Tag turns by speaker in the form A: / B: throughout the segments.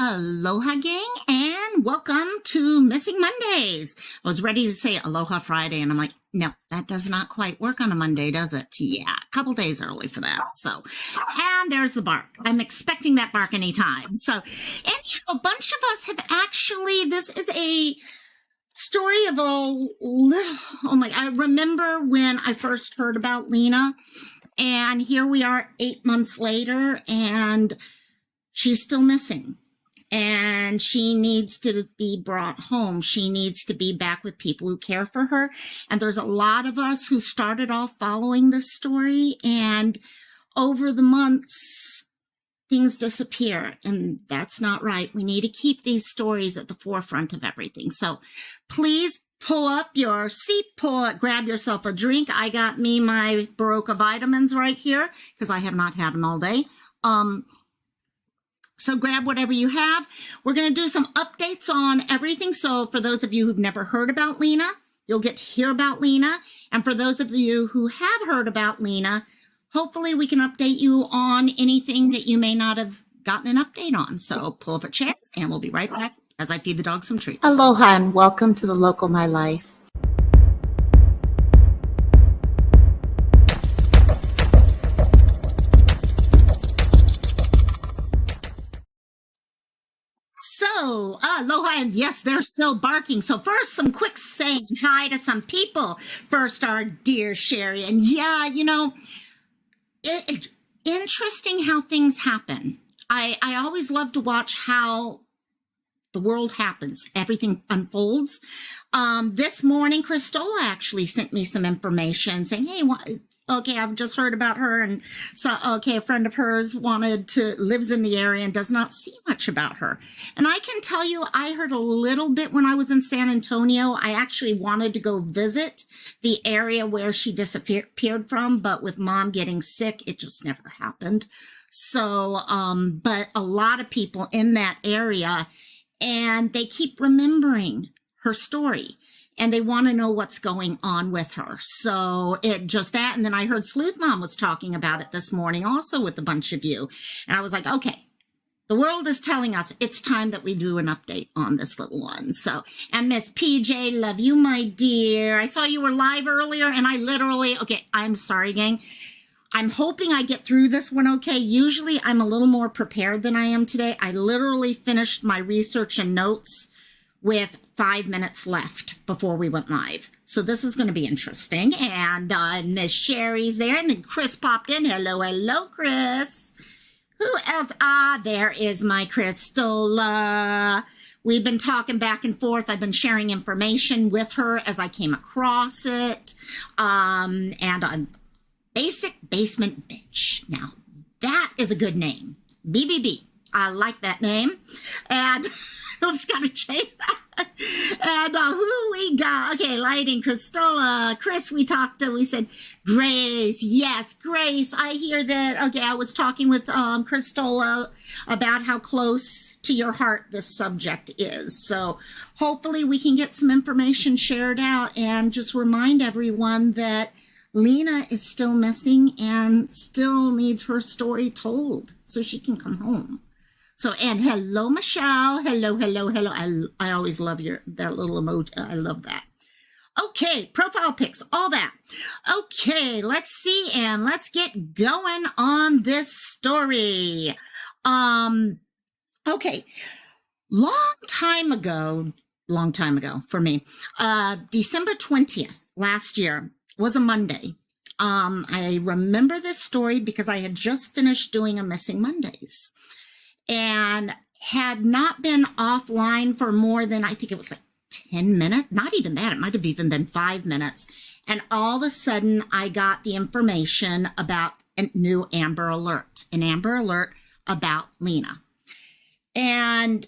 A: Aloha gang and welcome to Missing Mondays. I was ready to say Aloha Friday and I'm like, no, that does not quite work on a Monday, does it? Yeah, a couple days early for that. So, and there's the bark. I'm expecting that bark anytime. So, and a bunch of us have actually, this is a story of a little, I remember when I first heard about Lina and here we are 8 months later and she's still missing. And she needs to be brought home. She needs to be back with people who care for her. And there's a lot of us who started off following this story. And over the months, things disappear. And that's not right. We need to keep these stories at the forefront of everything. So please pull up your seat, grab yourself a drink. I got me my Baroka vitamins right here because I have not had them all day. So grab whatever you have. We're going to do some updates on everything. So for those of you who've never heard about Lina, you'll get to hear about Lina. And for those of you who have heard about Lina, hopefully we can update you on anything that you may not have gotten an update on. So pull up a chair and we'll be right back as I feed the dog some treats.
B: Aloha and welcome to the Local My Life.
A: So, aloha, and yes, they're still barking. So first, some quick saying hi to some people. First, our dear Sherry. And yeah, interesting how things happen. I always love to watch how the world happens. Everything unfolds. This morning, Christola actually sent me some information saying, hey, okay, I've just heard about her. And so, okay, a friend of hers lives in the area and does not see much about her. And I can tell you, I heard a little bit when I was in San Antonio. I actually wanted to go visit the area where she disappeared from, but with mom getting sick, it just never happened. So, but a lot of people in that area, and they keep remembering her story. And they want to know what's going on with her. So it just that. And then I heard Sleuth Mom was talking about it this morning also with a bunch of you. And I was like, okay, the world is telling us it's time that we do an update on this little one. So, and Miss PJ, love you, my dear. I saw you were live earlier and okay, I'm sorry, gang. I'm hoping I get through this one okay. Usually I'm a little more prepared than I am today. I literally finished my research and notes with 5 minutes left before we went live. So this is going to be interesting. And Miss Sherry's there. And then Chris popped in. Hello, Chris. Who else? There is my Crystal. We've been talking back and forth. I've been sharing information with her as I came across it. And Basic Basement Bitch. Now, that is a good name. BBB. I like that name. And I just got to change that. And who we got? Okay, lighting, Christola, Chris, we said, Grace. Yes, Grace, I hear that. Okay, I was talking with Christola about how close to your heart this subject is. So hopefully we can get some information shared out and just remind everyone that Lina is still missing and still needs her story told so she can come home. So, and hello, Michelle. Hello. I always love that little emoji. I love that. Okay, profile pics, all that. Okay, let's see, and let's get going on this story. Okay, long time ago for me, December 20th last year was a Monday. I remember this story because I had just finished doing a Missing Mondays. And had not been offline for more than, I think it was like 10 minutes, not even that. It might have even been 5 minutes. And all of a sudden I got the information about a new an Amber Alert about Lina. And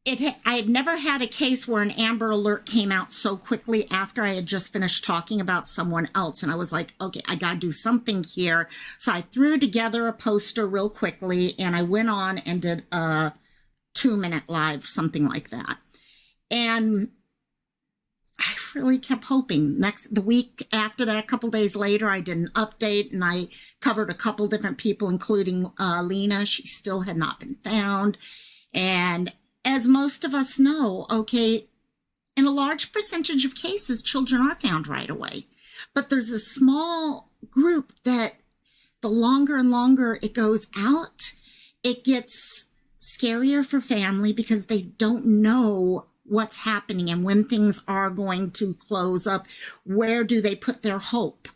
A: I had never had a case where an Amber Alert came out so quickly after I had just finished talking about someone else. And I was like, okay, I got to do something here. So I threw together a poster real quickly and I went on and did a 2-minute live, something like that. And I really kept hoping. The week after that, a couple days later, I did an update and I covered a couple different people, including Lina. She still had not been found. And as most of us know, okay, in a large percentage of cases, children are found right away. But there's a small group that the longer and longer it goes out, it gets scarier for family because they don't know what's happening and when things are going to close up. Where do they put their hope?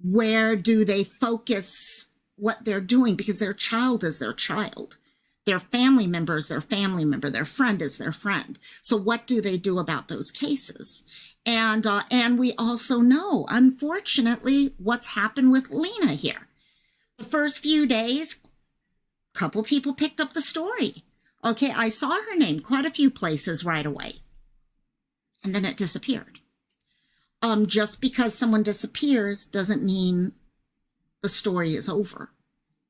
A: Where do they focus what they're doing? Because their child is their child. Their family member is their family member. Their friend is their friend. So what do they do about those cases? And we also know, unfortunately, what's happened with Lina here. The first few days, a couple people picked up the story. Okay, I saw her name quite a few places right away. And then it disappeared. Just because someone disappears doesn't mean the story is over.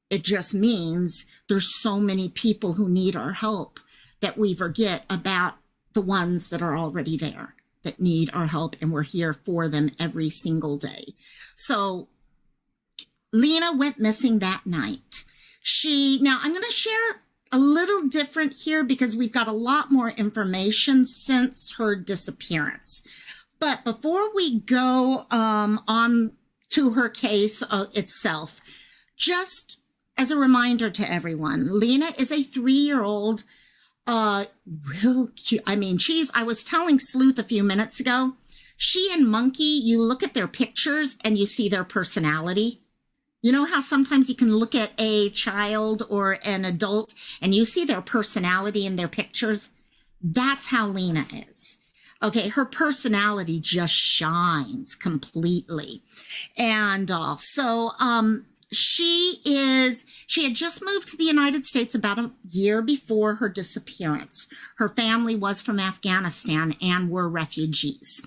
A: It just means there's so many people who need our help that we forget about the ones that are already there, that need our help, and we're here for them every single day. So Lina went missing that night. Now I'm going to share a little different here because we've got a lot more information since her disappearance. But before we go on to her case itself, just as a reminder to everyone, Lina is a 3-year-old, real cute. I mean, I was telling Sleuth a few minutes ago, she and Monkey, you look at their pictures and you see their personality. You know how sometimes you can look at a child or an adult and you see their personality in their pictures? That's how Lina is. Okay, her personality just shines completely. And she had just moved to the United States about a year before her disappearance. Her family was from Afghanistan and were refugees.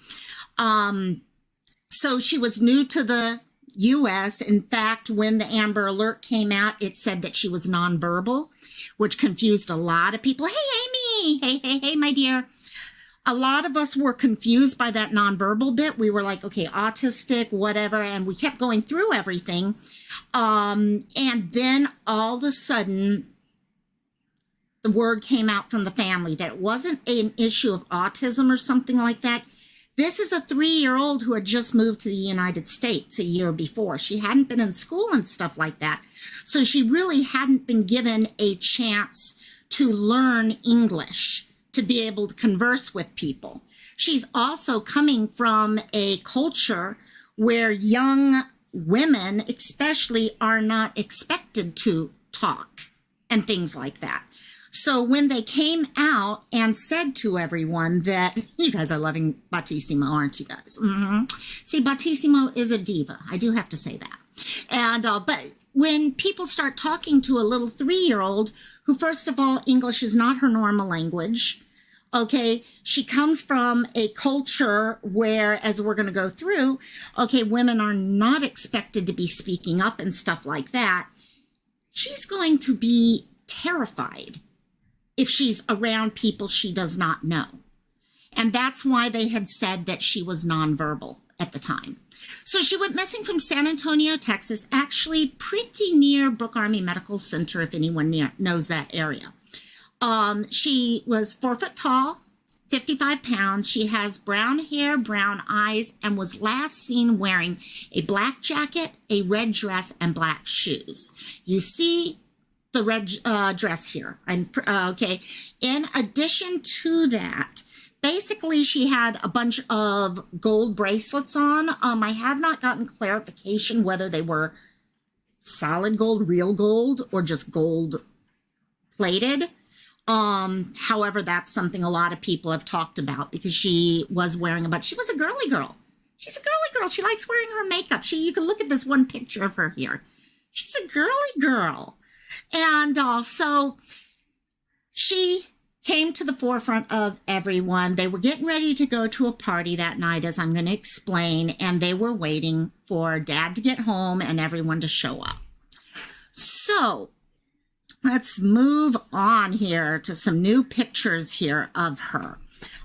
A: So she was new to the U.S. In fact, when the Amber Alert came out, it said that she was nonverbal, which confused a lot of people. Hey, Amy. Hey, my dear. A lot of us were confused by that nonverbal bit. We were like, okay, autistic, whatever. And we kept going through everything. And then all of a sudden, the word came out from the family that it wasn't an issue of autism or something like that. This is a 3-year-old who had just moved to the United States a year before. She hadn't been in school and stuff like that. So she really hadn't been given a chance to learn English, to be able to converse with people. She's also coming from a culture where young women especially are not expected to talk and things like that. So when they came out and said to everyone that, you guys are loving Battissimo, aren't you guys? Mm-hmm. See, Battissimo is a diva. I do have to say that. And but when people start talking to a little 3-year-old who, first of all, English is not her normal language. Okay, she comes from a culture where, as we're going to go through, okay, women are not expected to be speaking up and stuff like that. She's going to be terrified if she's around people she does not know. And that's why they had said that she was nonverbal at the time. So she went missing from San Antonio, Texas, actually pretty near Brooke Army Medical Center, if anyone knows that area. She was 4 foot tall, 55 pounds. She has brown hair, brown eyes, and was last seen wearing a black jacket, a red dress, and black shoes. You see the red dress here. Okay. In addition to that, basically she had a bunch of gold bracelets on. I have not gotten clarification whether they were solid gold, real gold, or just gold plated. However, that's something a lot of people have talked about because she was wearing she was a girly girl. She's a girly girl. She likes wearing her makeup. You can look at this one picture of her here. She's a girly girl. And so she came to the forefront of everyone. They were getting ready to go to a party that night, as I'm going to explain, and they were waiting for Dad to get home and everyone to show up. So let's move on here to some new pictures here of her.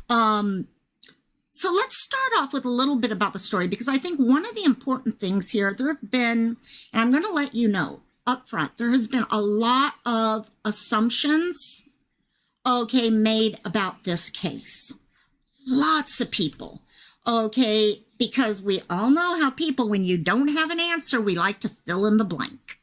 A: So let's start off with a little bit about the story, because I think one of the important things here, there have been, and I'm going to let you know up front, there has been a lot of assumptions okay, made about this case. Lots of people, okay, because we all know how people, when you don't have an answer, we like to fill in the blank.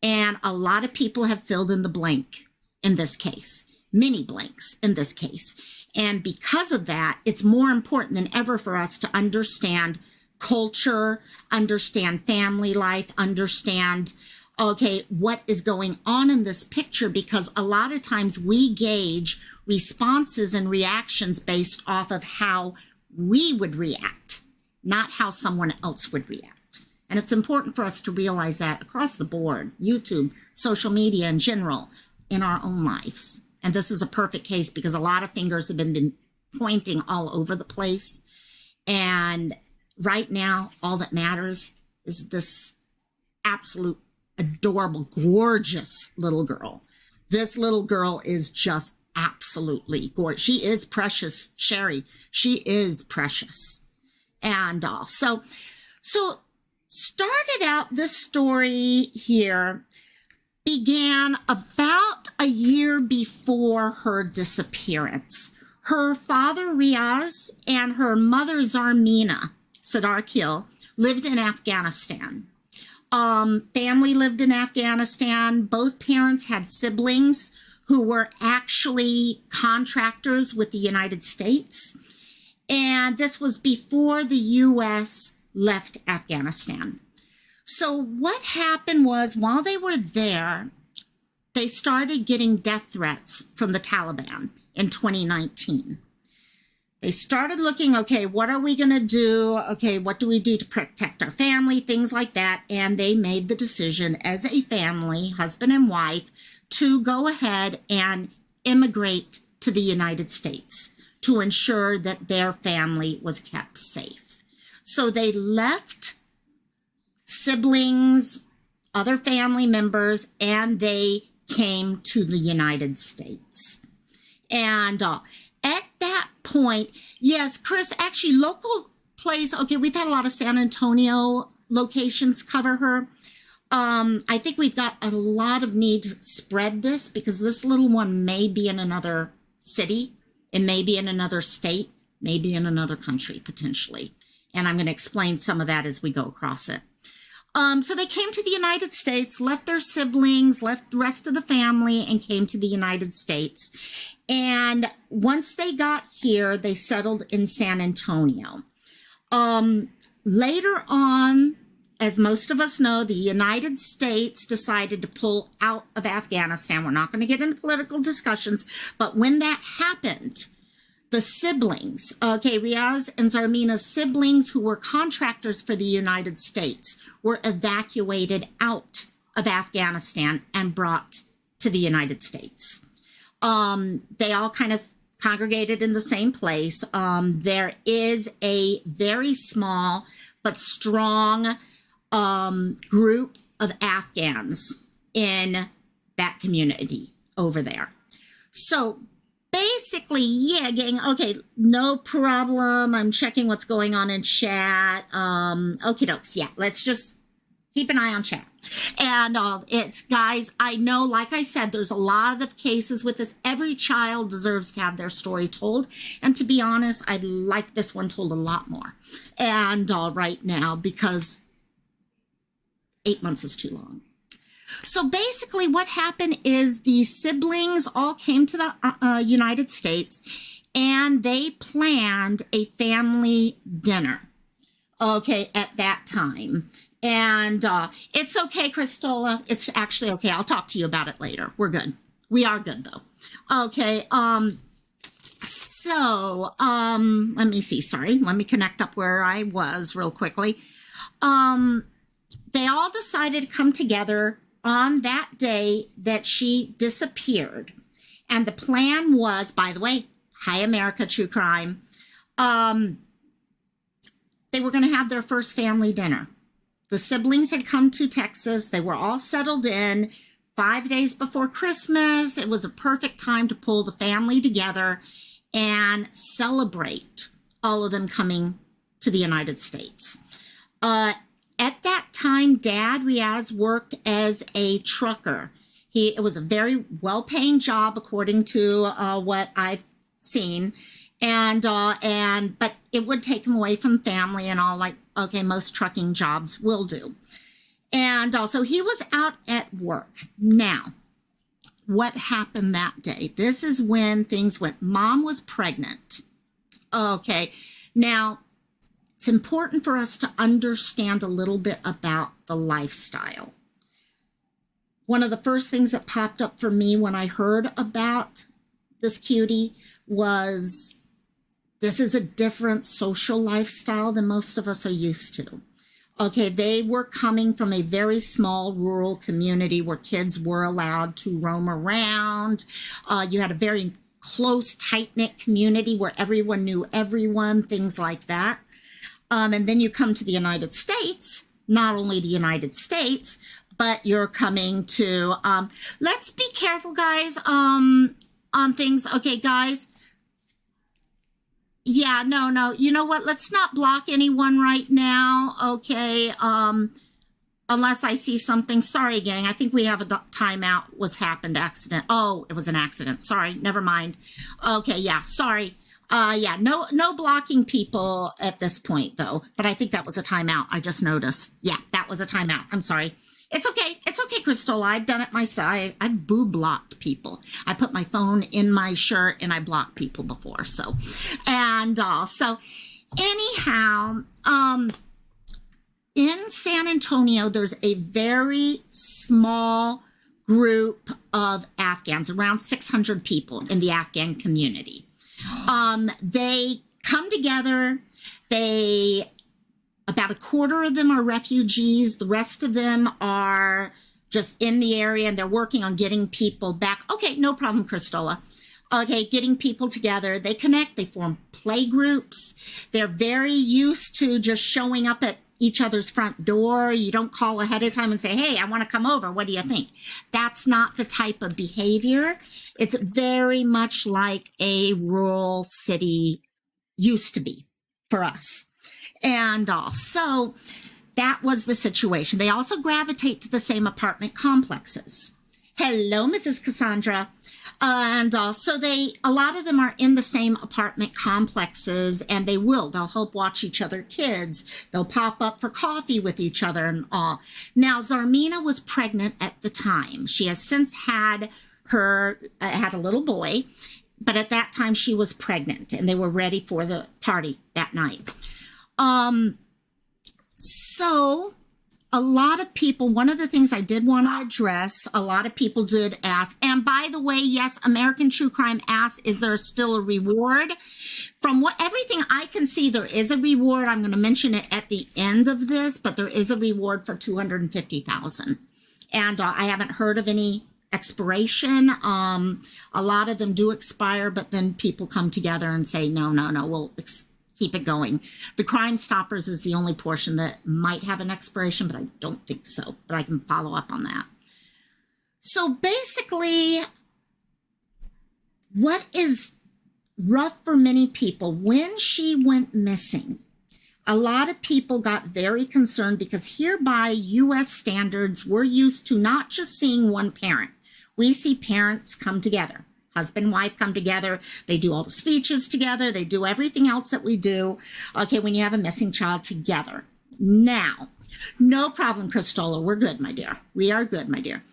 A: And a lot of people have filled in the blank in this case, many blanks in this case. And because of that, it's more important than ever for us to understand culture, understand family life, understand, okay, what is going on in this picture, because a lot of times we gauge responses and reactions based off of how we would react, not how someone else would react. And it's important for us to realize that across the board, YouTube, social media in general, in our own lives. And this is a perfect case because a lot of fingers have been pointing all over the place. And right now, all that matters is this absolute adorable, gorgeous little girl. This little girl is just absolutely gorgeous. She is precious, Sherry. She is precious. And so started out this story here, began about a year before her disappearance. Her father, Riaz, and her mother, Zarmina, Sardar Khil, lived in Afghanistan. Family lived in Afghanistan. Both parents had siblings who were actually contractors with the United States. And this was before the U.S. left Afghanistan. So what happened was, while they were there, they started getting death threats from the Taliban in 2019. They started looking, okay, what are we going to do? Okay, what do we do to protect our family? Things like that. And they made the decision as a family, husband and wife, to go ahead and immigrate to the United States to ensure that their family was kept safe. So they left siblings, other family members, and they came to the United States. And at that point, yes, Chris, actually local place, okay, we've had a lot of San Antonio locations cover her. I think we've got a lot of need to spread this because this little one may be in another city. It may be in another state, maybe in another country, potentially. And I'm going to explain some of that as we go across it. So they came to the United States, left their siblings, left the rest of the family, and came to the United States. And once they got here, they settled in San Antonio. Later on, as most of us know, the United States decided to pull out of Afghanistan. We're not going to get into political discussions, but when that happened, the siblings, okay, Riaz and Zarmina's siblings who were contractors for the United States were evacuated out of Afghanistan and brought to the United States. They all kind of congregated in the same place. There is a very small but strong group of Afghans in that community over there. So basically, yeah, gang, okay, no problem. I'm checking what's going on in chat. Okie dokes, yeah, let's just keep an eye on chat. And it's, guys, I know, like I said, there's a lot of cases with this. Every child deserves to have their story told. And to be honest, I'd like this one told a lot more. And right now, because 8 months is too long. So basically what happened is the siblings all came to the United States and they planned a family dinner, okay, at that time. And it's okay, Christola. It's actually okay. I'll talk to you about it later. We're good. We are good, though. Okay. So let me see. Sorry. Let me connect up where I was real quickly. They all decided to come together on that day that she disappeared. And the plan was, by the way, hi, America, true crime. They were going to have their first family dinner. The siblings had come to Texas. They were all settled in 5 days before Christmas. It was a perfect time to pull the family together and celebrate all of them coming to the United States. At that time, Dad, Riaz, worked as a trucker. It was a very well-paying job, according to what I've seen, but it would take him away from family and all, like, okay, most trucking jobs will do. And so he was out at work. Now, what happened that day? This is when things went. Mom was pregnant. Okay, now it's important for us to understand a little bit about the lifestyle. One of the first things that popped up for me when I heard about this cutie was, this is a different social lifestyle than most of us are used to. Okay, they were coming from a very small rural community where kids were allowed to roam around. You had a very close, tight-knit community where everyone knew everyone, things like that. And then you come to the United States, not only the United States, but you're coming to, let's be careful, guys, on things. Okay, guys. Yeah, no. You know what? Let's not block anyone right now. Okay. Unless I see something. Sorry, gang. I think we have a timeout accident. Oh, it was an accident. Sorry. Never mind. Okay. Yeah. Sorry. Yeah, no blocking people at this point, though. But I think that was a timeout. I just noticed. Yeah, that was a timeout. I'm sorry. It's okay. It's okay, Crystal. I've done it myself. I boo blocked people. I put my phone in my shirt and I blocked people before. So anyhow, in San Antonio, there's a very small group of Afghans, around 600 people in the Afghan community. They come together. About a quarter of them are refugees. The rest of them are just in the area, and they're working on getting people back. Okay, no problem, Cristola. Okay, getting people together. They connect. They form play groups. They're very used to just showing up at each other's front door. You don't call ahead of time and say, hey, I want to come over. What do you think? That's not the type of behavior. It's very much like a rural city used to be for us. And so that was the situation. They also gravitate to the same apartment complexes. Hello, Mrs. Cassandra. And so a lot of them are in the same apartment complexes, and they'll help watch each other kids. They'll pop up for coffee with each other and all. Now, Zarmina was pregnant at the time. She has since had a little boy, but at that time she was pregnant, and they were ready for the party that night. So a lot of people, one of the things I did want to address, a lot of people did ask, and by the way, yes, American True Crime asks, is there still a reward? From everything I can see, there is a reward. I'm going to mention it at the end of this, but there is a reward for $250,000. And I haven't heard of any expiration. A lot of them do expire, but then people come together and say, no, we'll keep it going. The Crime Stoppers is the only portion that might have an expiration, but I don't think so. But I can follow up on that. So basically, what is rough for many people, when she went missing, a lot of people got very concerned because here by U.S. standards, we're used to not just seeing one parent. We see parents come together. Husband and wife come together. They do all the speeches together. They do everything else that we do. Okay, when you have a missing child together. Now, no problem, Cristola. We're good, my dear. We are good, my dear.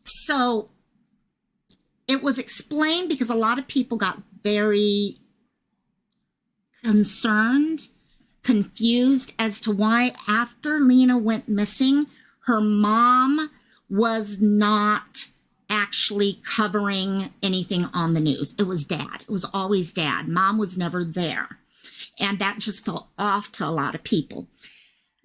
A: So it was explained because a lot of people got very concerned, confused as to why after Lina went missing, her mom was not actually covering anything on the news. It was dad. It was always dad. Mom was never there. And that just felt off to a lot of people.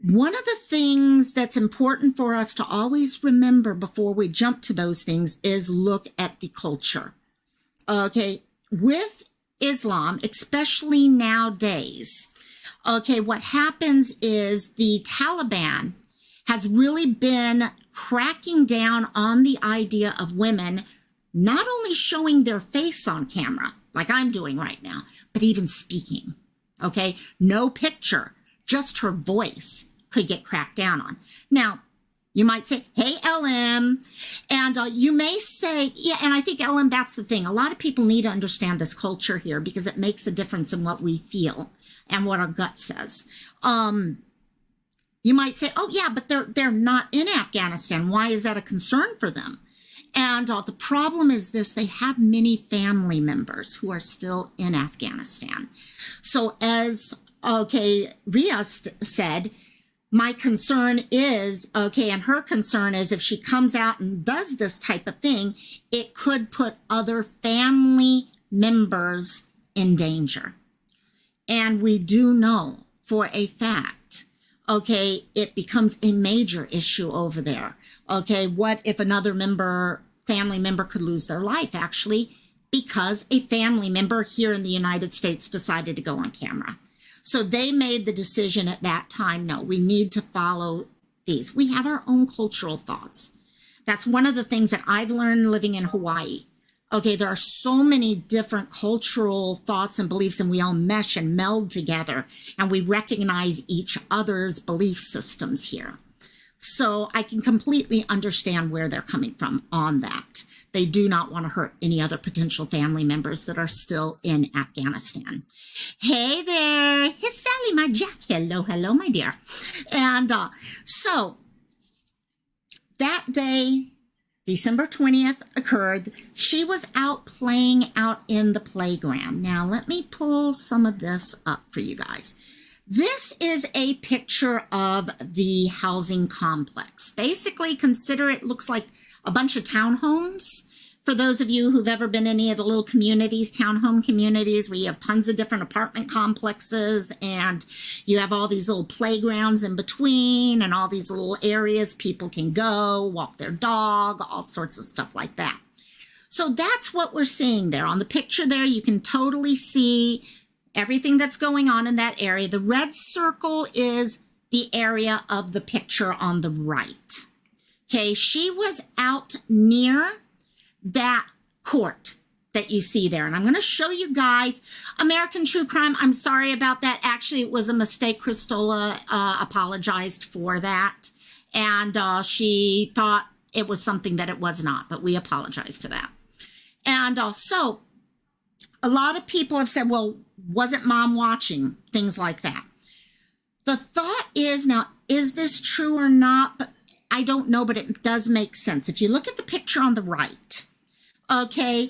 A: One of the things that's important for us to always remember before we jump to those things is look at the culture. Okay, with Islam, especially nowadays, okay, what happens is the Taliban has really been cracking down on the idea of women not only showing their face on camera, like I'm doing right now, but even speaking, okay? No picture, just her voice could get cracked down on. Now, You might say, hey, LM. And you may say, yeah, and I think, LM, that's the thing. A lot of people need to understand this culture here because it makes a difference in what we feel and what our gut says. You might say, oh, yeah, but they're not in Afghanistan. Why is that a concern for them? And the problem is this, they have many family members who are still in Afghanistan. So as, Ria said, my concern is, and her concern is if she comes out and does this type of thing, it could put other family members in danger. And we do know for a fact, it becomes a major issue over there. What if another family member could lose their life, actually, because a family member here in the United States decided to go on camera. So they made the decision at that time, no, we need to follow these. We have our own cultural thoughts. That's one of the things that I've learned living in Hawaii. There are so many different cultural thoughts and beliefs, and we all mesh and meld together, and we recognize each other's belief systems here. So I can completely understand where they're coming from on that. They do not want to hurt any other potential family members that are still in Afghanistan. Hey there. Hey, Sally, my Jack. Hello, hello, my dear. And so that day, December 20th occurred. She was out playing out in the playground. Now, let me pull some of this up for you guys. This is a picture of the housing complex. Basically, consider it looks like a bunch of townhomes. For those of you who've ever been in any of the little communities, townhome communities, where you have tons of different apartment complexes and you have all these little playgrounds in between and all these little areas people can go, walk their dog, all sorts of stuff like that. So that's what we're seeing there. On the picture there, you can totally see everything that's going on in that area. The red circle is the area of the picture on the right. She was out near that court that you see there. And I'm going to show you guys American True Crime. I'm sorry about that. Actually, it was a mistake. Christola apologized for that. And she thought it was something that it was not, but we apologize for that. And so a lot of people have said, well, wasn't mom watching? Things like that. The thought is, now, is this true or not? But I don't know, but it does make sense. If you look at the picture on the right, the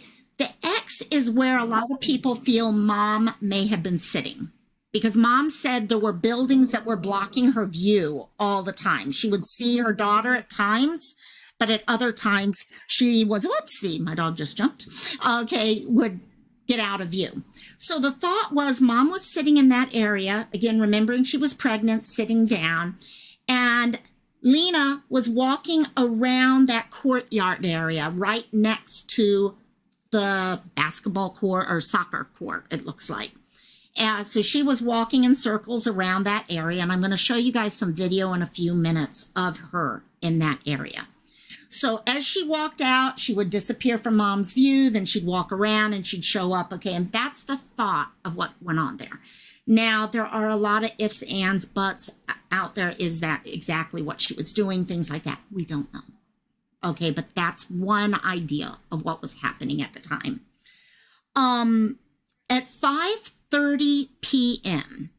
A: X is where a lot of people feel mom may have been sitting, because mom said there were buildings that were blocking her view all the time. She would see her daughter at times, but at other times she was, whoopsie, my dog just jumped, would get out of view. So the thought was mom was sitting in that area, again, remembering she was pregnant, sitting down, and Lina was walking around that courtyard area right next to the basketball court or soccer court, it looks like. And so she was walking in circles around that area, and I'm going to show you guys some video in a few minutes of her in that area. So as she walked out, she would disappear from mom's view, then she'd walk around and she'd show up, and that's the thought of what went on there. Now, there are a lot of ifs, ands, buts out there. Is that exactly what she was doing? Things like that. We don't know. But that's one idea of what was happening at the time. At 5:30 p.m.,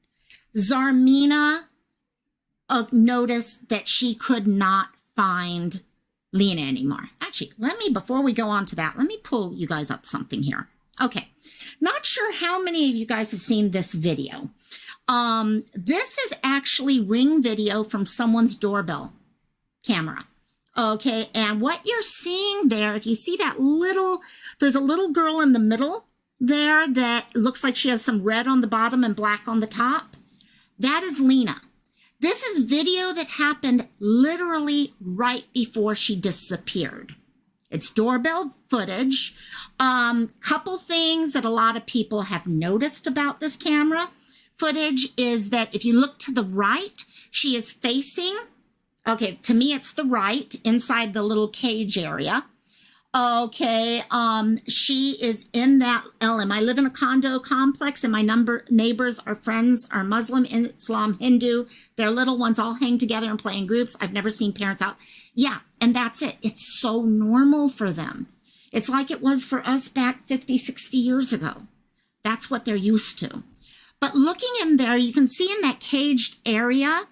A: Zarmina noticed that she could not find Lina anymore. Actually, before we go on to that, let me pull you guys up something here. Not sure how many of you guys have seen this video. This is actually Ring video from someone's doorbell camera. And what you're seeing there, if you see that there's a little girl in the middle there that looks like she has some red on the bottom and black on the top. That is Lina. This is video that happened literally right before she disappeared. It's doorbell footage. Couple things that a lot of people have noticed about this camera footage is that if you look to the right, she is facing, to me it's the right, inside the little cage area. Okay, she is in that LM. I live in a condo complex, and my neighbors are friends, are Muslim, Islam, Hindu. Their little ones all hang together and play in groups. I've never seen parents out. Yeah, and that's it. It's so normal for them. It's like it was for us back 50, 60 years ago. That's what they're used to. But looking in there, you can see in that caged area,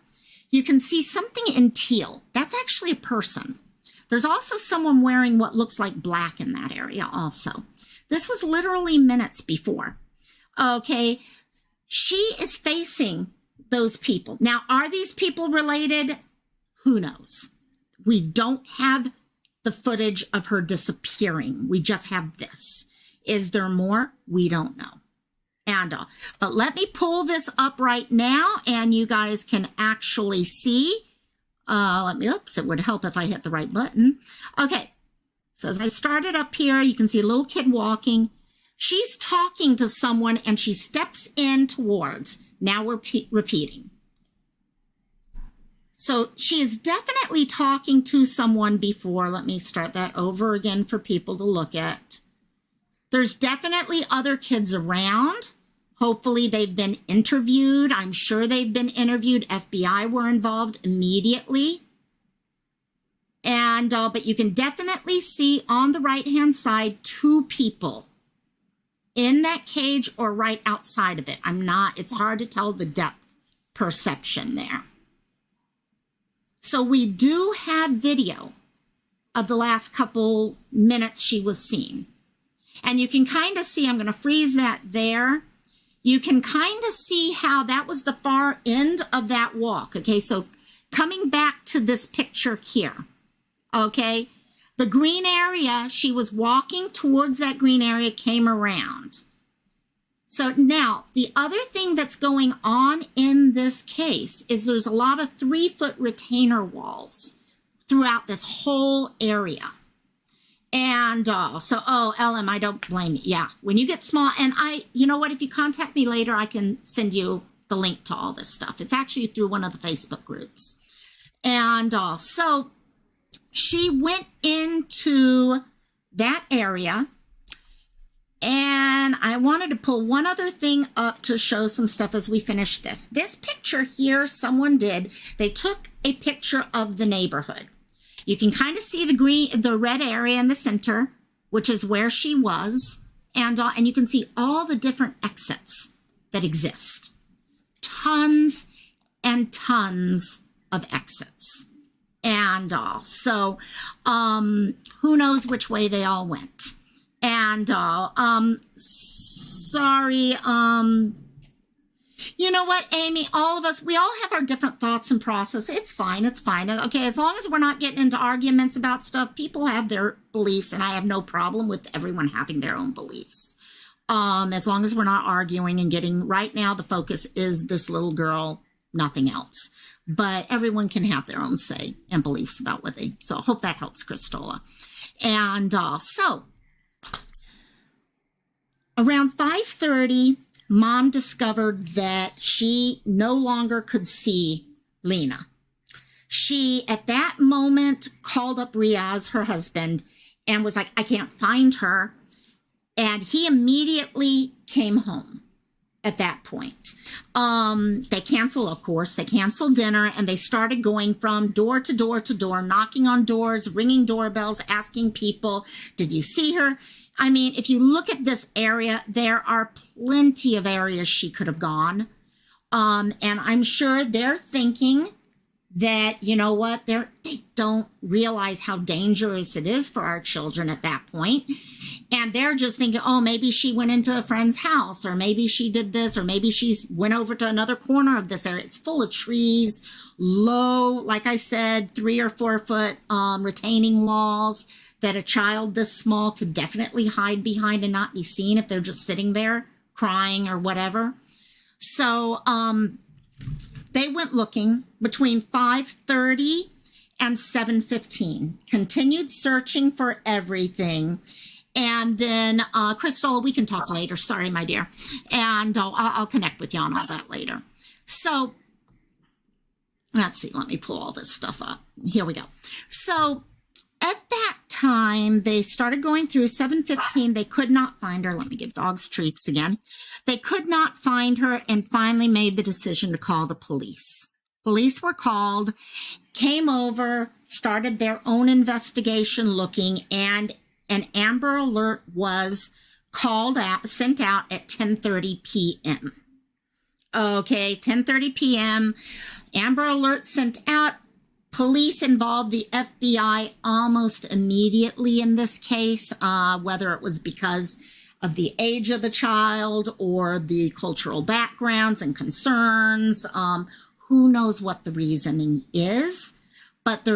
A: you can see something in teal. That's actually a person. There's also someone wearing what looks like black in that area also. This was literally minutes before. Okay, she is facing those people. Now, are these people related? Who knows? We don't have the footage of her disappearing. We just have this. Is there more? We don't know. But let me pull this up right now, and you guys can actually see. It would help if I hit the right button. Okay, so as I started up here, you can see a little kid walking. She's talking to someone, and she steps in towards. Now we're repeating. So she is definitely talking to someone before. Let me start that over again for people to look at. There's definitely other kids around. Hopefully they've been interviewed. I'm sure they've been interviewed. FBI were involved immediately. But you can definitely see on the right-hand side 2 people in that cage or right outside of it. It's hard to tell the depth perception there. So we do have video of the last couple minutes she was seen. And you can kind of see, I'm going to freeze that there. You can kind of see how that was the far end of that walk. Okay, so coming back to this picture here, okay, the green area, she was walking towards that green area, came around. So now, the other thing that's going on in this case is there's a lot of 3-foot retainer walls throughout this whole area. And LM, I don't blame you. Yeah, when you get small, and you know what, if you contact me later, I can send you the link to all this stuff. It's actually through one of the Facebook groups. And so she went into that area, and I wanted to pull one other thing up to show some stuff as we finish this. This picture here, someone did, they took a picture of the neighborhood. You can kind of see the red area in the center, which is where she was. And you can see all the different exits that exist. Tons and tons of exits. And so who knows which way they all went. And sorry, you know what, Amy, all of us, we all have our different thoughts and process. It's fine. It's fine. Okay, as long as we're not getting into arguments about stuff, people have their beliefs, and I have no problem with everyone having their own beliefs. As long as we're not arguing and getting, right now, the focus is this little girl, nothing else. But everyone can have their own say and beliefs about what they, so I hope that helps, Christola. And so, around 5:30, Mom discovered that she no longer could see Lina. She, at that moment, called up Riaz, her husband, and was like, I can't find her. And he immediately came home at that point. They canceled, of course, they canceled dinner, and they started going from door to door to door, knocking on doors, ringing doorbells, asking people, did you see her? I mean, if you look at this area, there are plenty of areas she could have gone. And I'm sure they're thinking that, you know what, they don't realize how dangerous it is for our children at that point. And they're just thinking, oh, maybe she went into a friend's house, or maybe she did this, or maybe she's went over to another corner of this area. It's full of trees, low, like I said, 3 or 4 foot retaining walls that a child this small could definitely hide behind and not be seen if they're just sitting there crying or whatever. So they went looking between 5:30 and 7:15, continued searching for everything. And then, Crystal, we can talk later. Sorry, my dear. And I'll connect with you on all that later. So let's see. Let me pull all this stuff up. Here we go. So At that time, they started going through 7:15. They could not find her. Let me give dogs treats again. They could not find her and finally made the decision to call the police. Police were called, came over, started their own investigation looking, and an Amber Alert was called out, sent out at 10:30 p.m. Okay, 10:30 p.m. Amber Alert sent out. Police involved the FBI almost immediately in this case, whether it was because of the age of the child or the cultural backgrounds and concerns. Who knows what the reasoning is, but they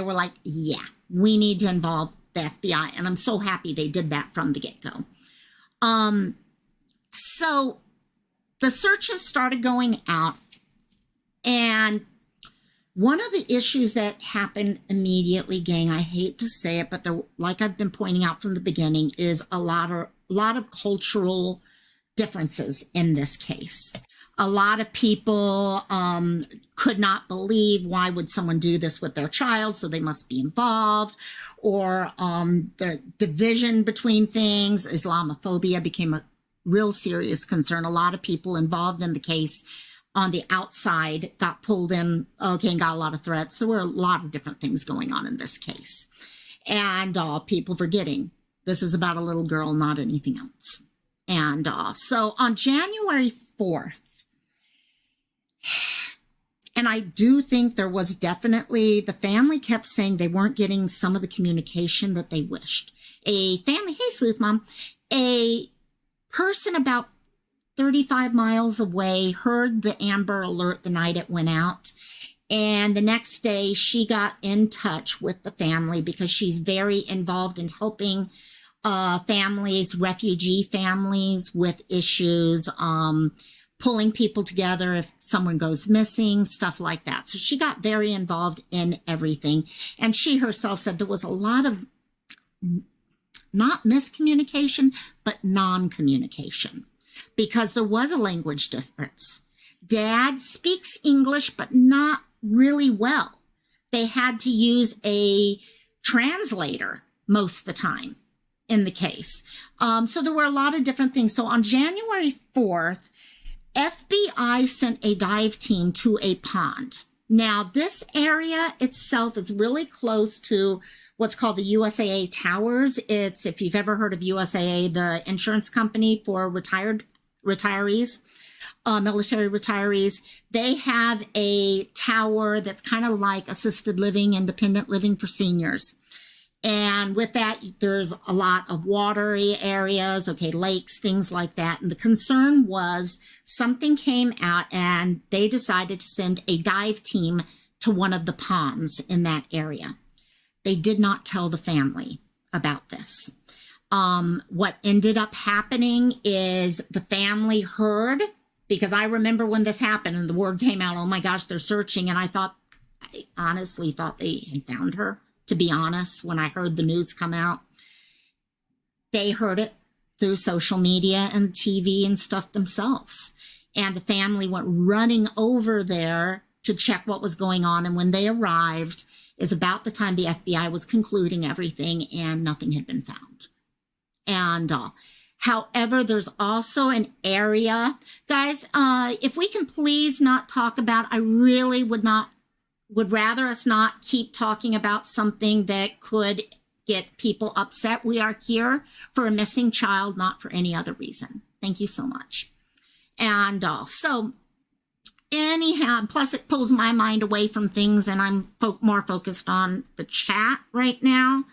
A: were like, yeah, we need to involve the FBI. And I'm so happy they did that from the get-go. So the searches started going out, and one of the issues that happened immediately, gang, I hate to say it, but like I've been pointing out from the beginning, is a lot of cultural differences in this case. A lot of people could not believe, why would someone do this with their child? So they must be involved. Or the division between things, Islamophobia became a real serious concern. A lot of people involved in the case on the outside got pulled in, and got a lot of threats. There were a lot of different things going on in this case. And people forgetting this is about a little girl, not anything else. And so on January 4th, and I do think there was definitely, the family kept saying they weren't getting some of the communication that they wished. A family, hey, Sleuth Mom, a person about 35 miles away heard the Amber Alert the night it went out. And the next day she got in touch with the family because she's very involved in helping families, refugee families with issues, pulling people together if someone goes missing, stuff like that. So she got very involved in everything. And she herself said there was a lot of not miscommunication, but non-communication, because there was a language difference. Dad speaks English, but not really well. They had to use a translator most of the time in the case. So there were a lot of different things. So on January 4th, FBI sent a dive team to a pond. Now, this area itself is really close to what's called the USAA Towers. It's, if you've ever heard of USAA, the insurance company for retirees, military retirees, they have a tower that's kind of like assisted living, independent living for seniors. And with that, there's a lot of watery areas, lakes, things like that. And the concern was something came out and they decided to send a dive team to one of the ponds in that area. They did not tell the family about this. What ended up happening is the family heard, because I remember when this happened and the word came out, oh my gosh, they're searching. And I honestly thought they had found her. To be honest, when I heard the news come out, they heard it through social media and TV and stuff themselves. And the family went running over there to check what was going on. And when they arrived, is about the time the FBI was concluding everything and nothing had been found. And however, there's also an area, guys, if we can please not talk about, I really would rather us not keep talking about something that could get people upset. We are here for a missing child, not for any other reason. Thank you so much. And so anyhow, plus it pulls my mind away from things, and I'm more focused on the chat right now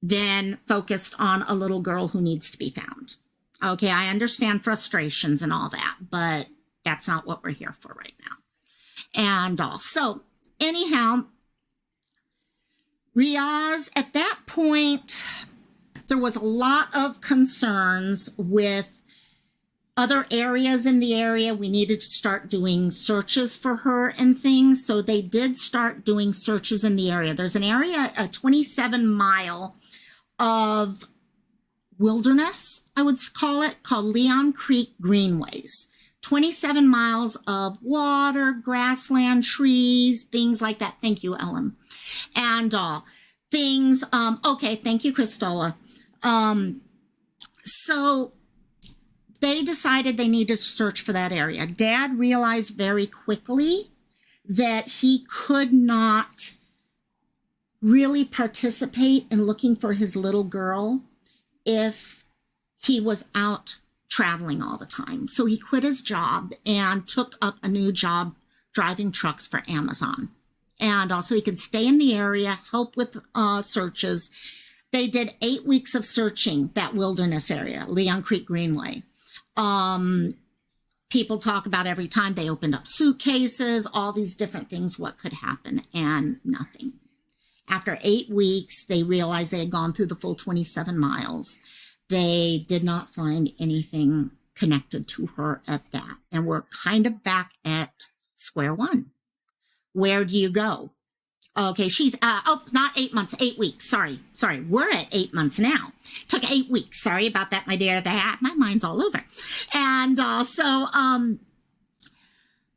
A: than focused on a little girl who needs to be found. Okay, I understand frustrations and all that, but that's not what we're here for right now. And so anyhow, Riaz, at that point, there was a lot of concerns with other areas in the area. We needed to start doing searches for her and things. So they did start doing searches in the area. There's an area, a 27-mile of wilderness, I would call it, called Leon Creek Greenways. 27 miles of water, grassland, trees, things like that. Thank you, Ellen. And things. Okay, thank you, Christola. So they decided they needed to search for that area. Dad realized very quickly that he could not really participate in looking for his little girl if he was out traveling all the time. So he quit his job and took up a new job driving trucks for Amazon. And also he could stay in the area, help with searches. They did 8 weeks of searching that wilderness area, Leon Creek Greenway. People talk about every time they opened up suitcases, all these different things, what could happen, and nothing. After 8 weeks, they realized they had gone through the full 27 miles. They did not find anything connected to her at that. And we're kind of back at square one. Where do you go? Okay, she's, not 8 months, 8 weeks. Sorry. We're at 8 months now. Took 8 weeks. Sorry about that, my dear. My mind's all over. And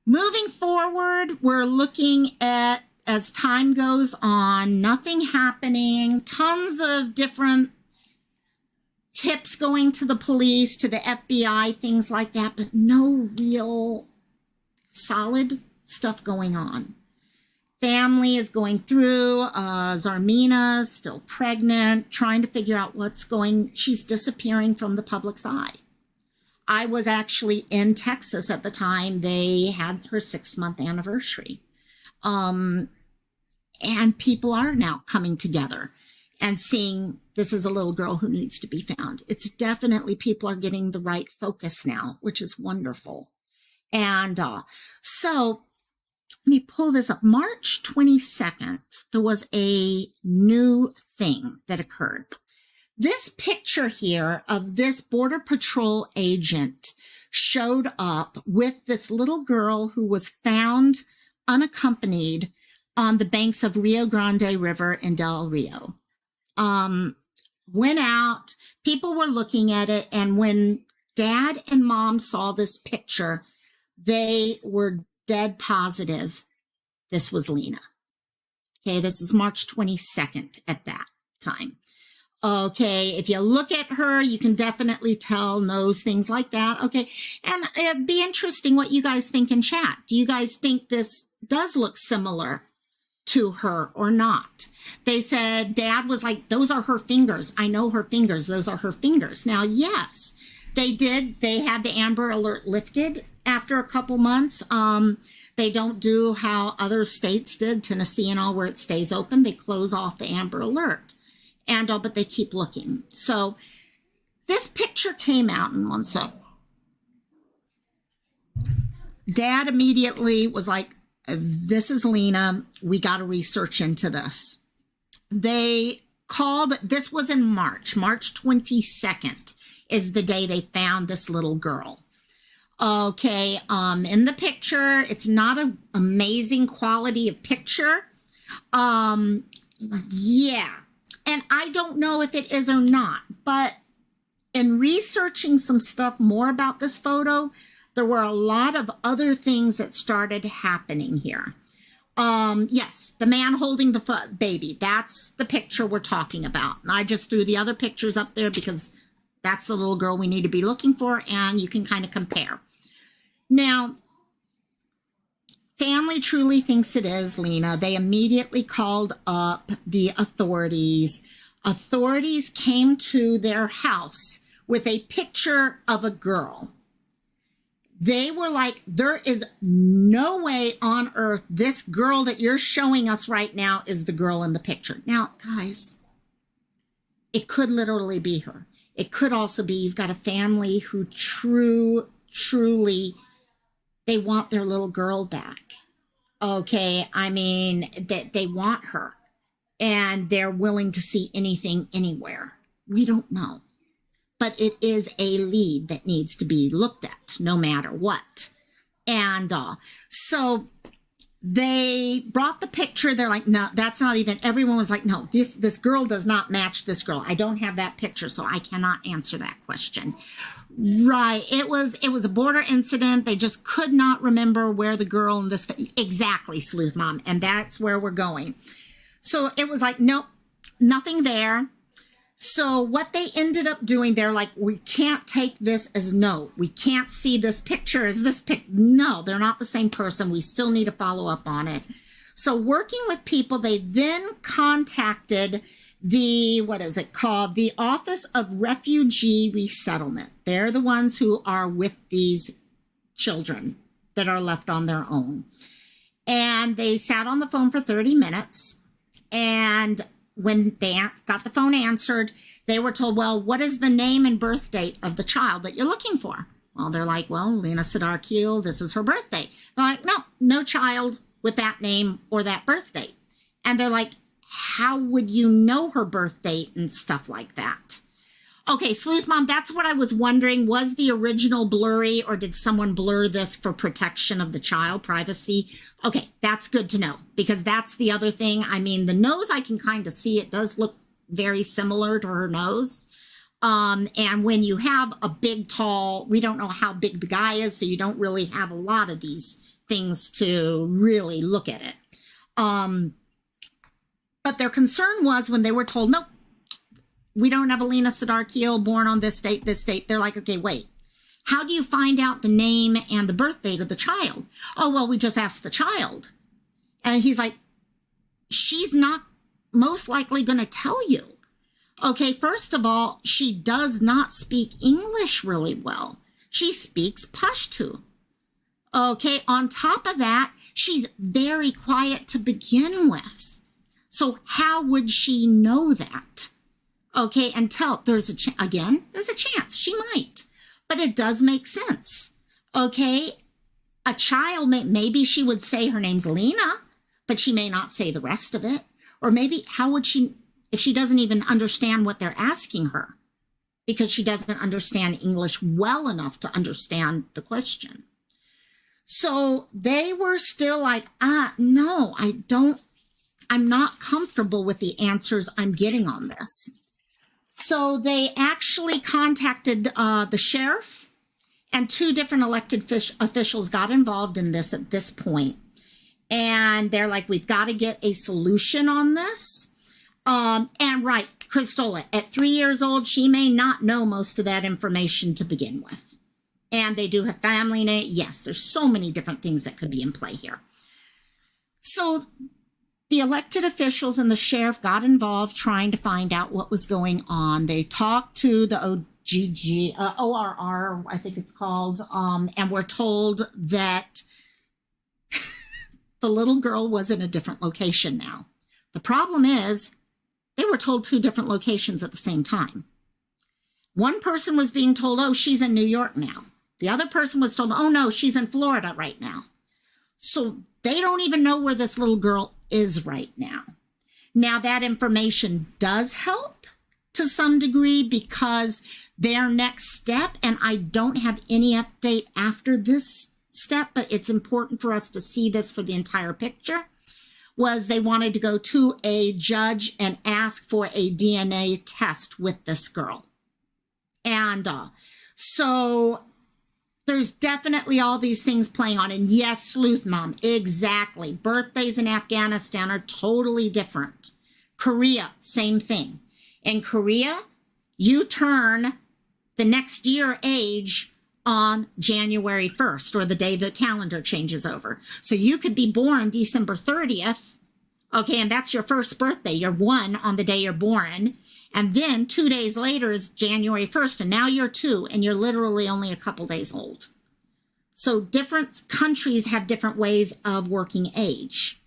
A: moving forward, we're looking at, as time goes on, nothing happening, tons of different tips going to the police, to the FBI, things like that, but no real solid stuff going on. Family is going through, Zarmina's still pregnant, trying to figure out she's disappearing from the public's eye. I was actually in Texas at the time they had her 6-month anniversary. And people are now coming together and seeing this is a little girl who needs to be found. It's definitely people are getting the right focus now, which is wonderful. And so let me pull this up. March 22nd, there was a new thing that occurred. This picture here of this Border Patrol agent showed up with this little girl who was found unaccompanied on the banks of Rio Grande River in Del Rio. Went out, people were looking at it, and when Dad and Mom saw this picture, they were dead positive this was Lina. Okay, this was March 22nd at that time. Okay, if you look at her, you can definitely tell, knows, things like that. Okay, and it'd be interesting what you guys think in chat. Do you guys think this does look similar to her or not? They said, Dad was like, those are her fingers. I know her fingers. Those are her fingers. Now, yes, they did. They had the Amber Alert lifted after a couple months. They don't do how other states did, Tennessee and all, where it stays open. They close off the Amber Alert. And but they keep looking. So this picture came out in one sec. Dad immediately was like, this is Lina. We got to research into this. They called, this was in March 22nd is the day they found this little girl. Okay, in the picture, it's not an amazing quality of picture. Yeah. And I don't know if it is or not, but in researching some stuff more about this photo, there were a lot of other things that started happening here. Yes, the man holding the baby, that's the picture we're talking about. I just threw the other pictures up there because that's the little girl we need to be looking for, and you can kind of compare. Now, family truly thinks it is Lina. They immediately called up the authorities. Authorities came to their house with a picture of a girl. They were like, there is no way on earth this girl that you're showing us right now is the girl in the picture. Now, guys, it could literally be her. It could also be you've got a family who truly, they want their little girl back. Okay, I mean, they want her and they're willing to see anything anywhere. We don't know. But it is a lead that needs to be looked at no matter what. And so they brought the picture. They're like, no, that's not even, everyone was like, no, this girl does not match this girl. I don't have that picture, so I cannot answer that question. Right. It was a border incident. They just could not remember where the girl in this, exactly, Sleuth Mom. And that's where we're going. So it was like, nope, nothing there. So what they ended up doing, they're like, we can't take this as no. We can't see this picture as this pic. No, they're not the same person. We still need to follow up on it. So working with people, they then contacted the, what is it called? The Office of Refugee Resettlement. They're the ones who are with these children that are left on their own. And they sat on the phone for 30 minutes. And when they got the phone answered, they were told, well, what is the name and birth date of the child that you're looking for? Well, they're like, well, Lina Sardar Khil, this is her birthday. They're like, no child with that name or that birth date. And they're like, how would you know her birth date and stuff like that? Okay, Sleuth Mom, that's what I was wondering. Was the original blurry, or did someone blur this for protection of the child, privacy? Okay, that's good to know, because that's the other thing. I mean, the nose, I can kind of see. It does look very similar to her nose. And when you have a big, tall, we don't know how big the guy is, so you don't really have a lot of these things to really look at it. But their concern was when they were told, no, we don't have a Lina Sardar Khil born on this date, They're like, okay, wait. How do you find out the name and the birth date of the child? Oh, well, we just asked the child. And he's like, she's not most likely going to tell you. Okay, first of all, she does not speak English really well. She speaks Pashto. Okay, on top of that, she's very quiet to begin with. So how would she know that? Okay, until there's a chance she might, but it does make sense. Okay, a child maybe she would say her name's Lina, but she may not say the rest of it. Or maybe how would she, if she doesn't even understand what they're asking her, because she doesn't understand English well enough to understand the question. So they were still like, no, I'm not comfortable with the answers I'm getting on this. So they actually contacted the sheriff, and 2 different elected officials got involved in this at this point. And they're like, we've got to get a solution on this. And right, Kristola, at 3 years old, she may not know most of that information to begin with. And they do have family name. Yes, there's so many different things that could be in play here. So the elected officials and the sheriff got involved trying to find out what was going on. They talked to the ORR, I think it's called, and were told that the little girl was in a different location now. The problem is they were told 2 different locations at the same time. One person was being told, oh, she's in New York now. The other person was told, oh, no, she's in Florida right now. So they don't even know where this little girl is right now. Now, that information does help to some degree, because their next step, and I don't have any update after this step, but it's important for us to see this for the entire picture, was they wanted to go to a judge and ask for a DNA test with this girl. And so there's definitely all these things playing on. And yes, Sleuth Mom, exactly. Birthdays in Afghanistan are totally different. Korea, same thing. In Korea, you turn the next year age on January 1st, or the day the calendar changes over. So you could be born December 30th, okay, and that's your first birthday. You're 1 on the day you're born. And then 2 days later is January 1st, and now you're 2, and you're literally only a couple days old. So different countries have different ways of working age.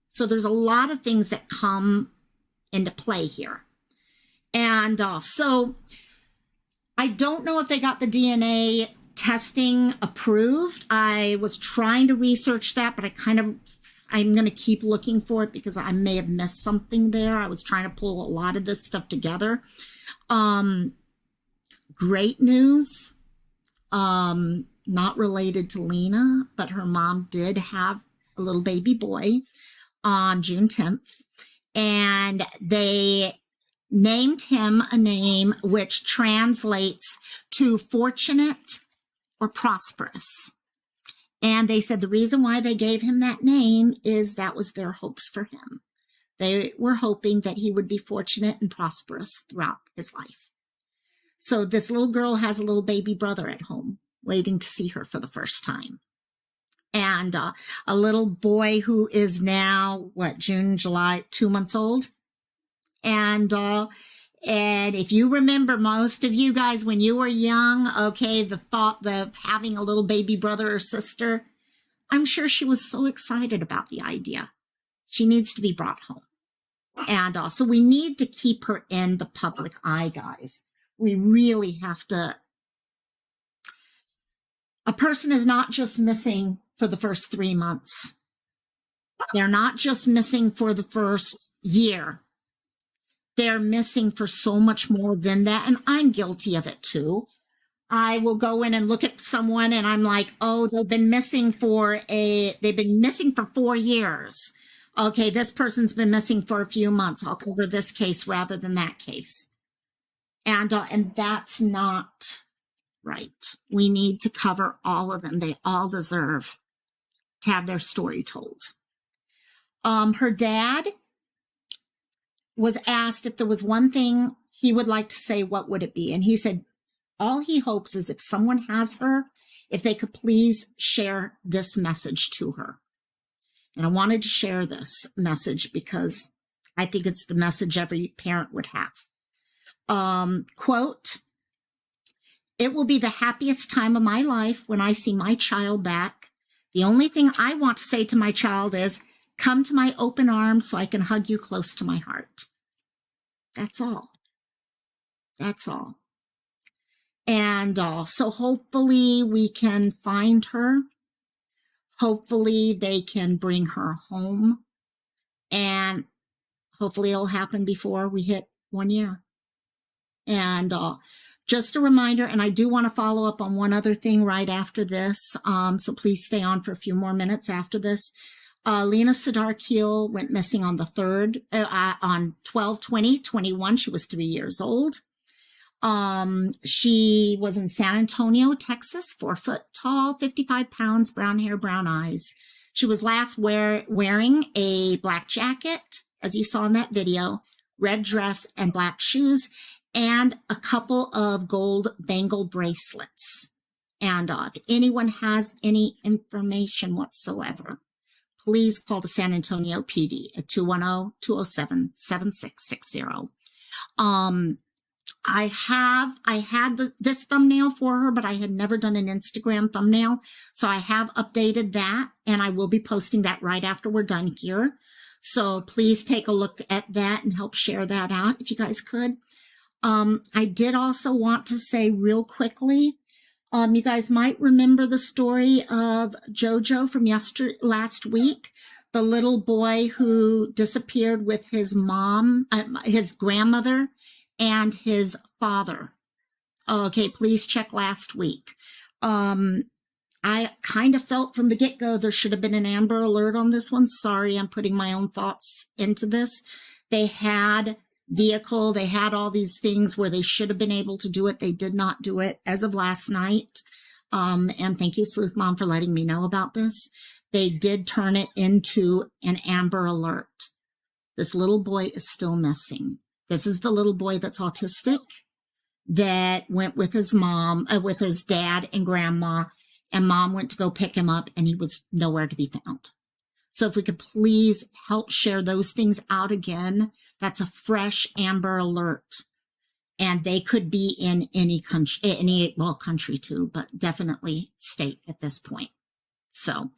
A: So there's a lot of things that come into play here. And so I don't know if they got the DNA testing approved. I was trying to research that, but I'm going to keep looking for it because I may have missed something there. I was trying to pull a lot of this stuff together. Great news. Not related to Lina, but her mom did have a little baby boy on June 10th. And they named him a name which translates to fortunate or prosperous. And they said the reason why they gave him that name is that was their hopes for him. They were hoping that he would be fortunate and prosperous throughout his life. So this little girl has a little baby brother at home waiting to see her for the first time. And a little boy who is now, June, July, 2 months old. And if you remember, most of you guys, when you were young, okay, the thought of having a little baby brother or sister, I'm sure she was so excited about the idea. She needs to be brought home. And so we need to keep her in the public eye, guys. We really have to. A person is not just missing for the first 3 months. They're not just missing for the first year. They're missing for so much more than that. And I'm guilty of it too. I will go in and look at someone and I'm like, oh, they've been missing for 4 years. Okay, this person's been missing for a few months. I'll cover this case rather than that case. And that's not right. We need to cover all of them. They all deserve to have their story told. Her dad was asked if there was one thing he would like to say, what would it be? And he said, all he hopes is if someone has her, if they could please share this message to her. And I wanted to share this message because I think it's the message every parent would have. Quote, it will be the happiest time of my life when I see my child back. The only thing I want to say to my child is, come to my open arms so I can hug you close to my heart. That's all. That's all. And so hopefully we can find her. Hopefully they can bring her home. And hopefully it'll happen before we hit 1 year. And just a reminder, and I do want to follow up on one other thing right after this. So please stay on for a few more minutes after this. Lina Sardar Khil went missing on the 3rd, on 12/20/21. She was 3 years old. She was in San Antonio, Texas, 4 foot tall, 55 pounds, brown hair, brown eyes. She was last wearing a black jacket, as you saw in that video, red dress and black shoes, and a couple of gold bangle bracelets. And if anyone has any information whatsoever, please call the San Antonio PD at 210-207-7660. I had this thumbnail for her, but I had never done an Instagram thumbnail. So I have updated that and I will be posting that right after we're done here. So please take a look at that and help share that out if you guys could. I did also want to say real quickly, you guys might remember the story of Jojo from last week, the little boy who disappeared with his mom, his grandmother, and his father. Okay, please check last week. I kind of felt from the get-go there should have been an Amber Alert on this one. Sorry, I'm putting my own thoughts into this. They had vehicle, they had all these things where they should have been able to do it. They did not do it as of last night. And thank you, Sleuth Mom, for letting me know about this. They did turn it into an Amber Alert. This little boy is still missing. This is the little boy that's autistic that went with his mom, with his dad and grandma, and mom went to go pick him up and he was nowhere to be found. So if we could please help share those things out again, that's a fresh Amber Alert. And they could be in any country, country too, but definitely state at this point. So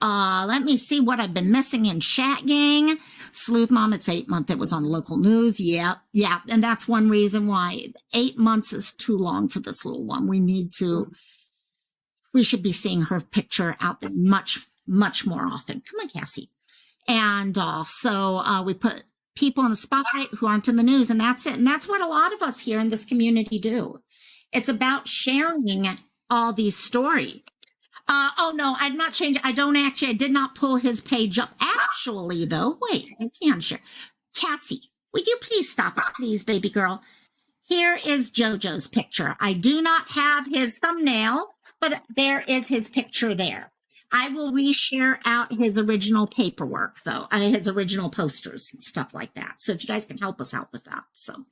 A: let me see what I've been missing in chat, gang. Sleuth Mom, it's 8 months. It was on local news. Yeah. And that's one reason why 8 months is too long for this little one. We should be seeing her picture out there much more often. Come on, Cassie. And so we put people in the spotlight who aren't in the news, and that's it. And that's what a lot of us here in this community do. It's about sharing all these stories. Oh, no, I'm not changing. I did not pull his page up. Actually, though, wait, I can share. Cassie, would you please stop it, please, baby girl? Here is JoJo's picture. I do not have his thumbnail, but there is his picture there. I will reshare out his original paperwork, though, his original posters and stuff like that. So if you guys can help us out with that. So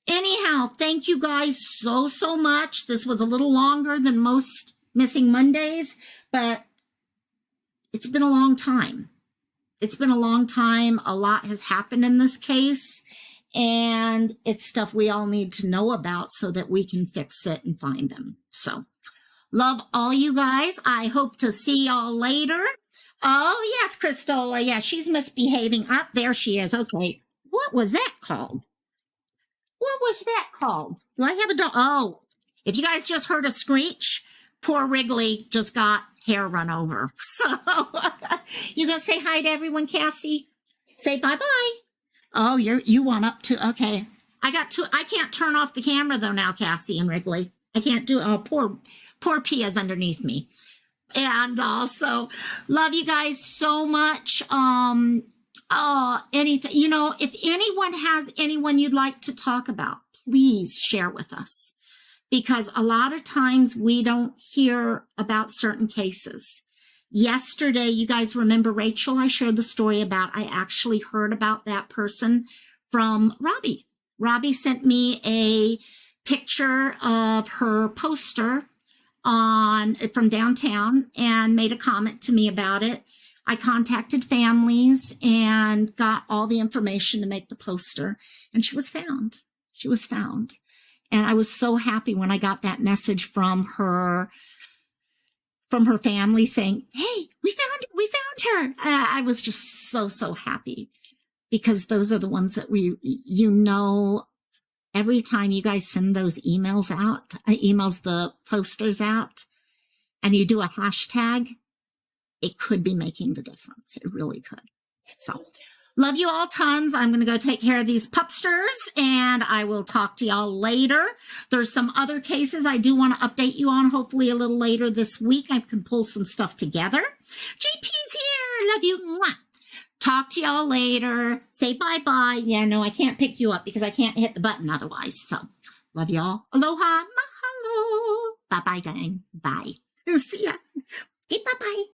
A: anyhow, thank you guys so, so much. This was a little longer than most Missing Mondays, but it's been a long time. It's been a long time. A lot has happened in this case, and it's stuff we all need to know about so that we can fix it and find them. So love all you guys. I hope to see y'all later. Oh, yes, Cristola. Yeah, she's misbehaving. Up there she is. Okay. What was that called? What was that called? Do I have a dog? Oh, if you guys just heard a screech, poor Wrigley just got hair run over. So you gonna say hi to everyone, Cassie? Say bye-bye. Oh, you want up to, okay. I can't turn off the camera though now, Cassie and Wrigley. I can't do it. Oh, poor Pia's underneath me. And also love you guys so much. If anyone has anyone you'd like to talk about, please share with us, because a lot of times we don't hear about certain cases. Yesterday, you guys remember Rachel, I shared the story about, I actually heard about that person from Robbie. Robbie sent me a picture of her poster from downtown and made a comment to me about it. I contacted families and got all the information to make the poster, and she was found. She was found. And I was so happy when I got that message from her family saying, hey, we found her. I was just so, so happy, because those are the ones that every time you guys send those emails out, the posters out, and you do a hashtag, it could be making the difference. It really could. So love you all tons. I'm going to go take care of these pupsters, and I will talk to y'all later. There's some other cases I do want to update you on, hopefully a little later this week. I can pull some stuff together. JP's here. Love you. Mwah. Talk to y'all later. Say bye-bye. Yeah, no, I can't pick you up because I can't hit the button otherwise. So love y'all. Aloha. Mahalo. Bye-bye, gang. Bye. See ya.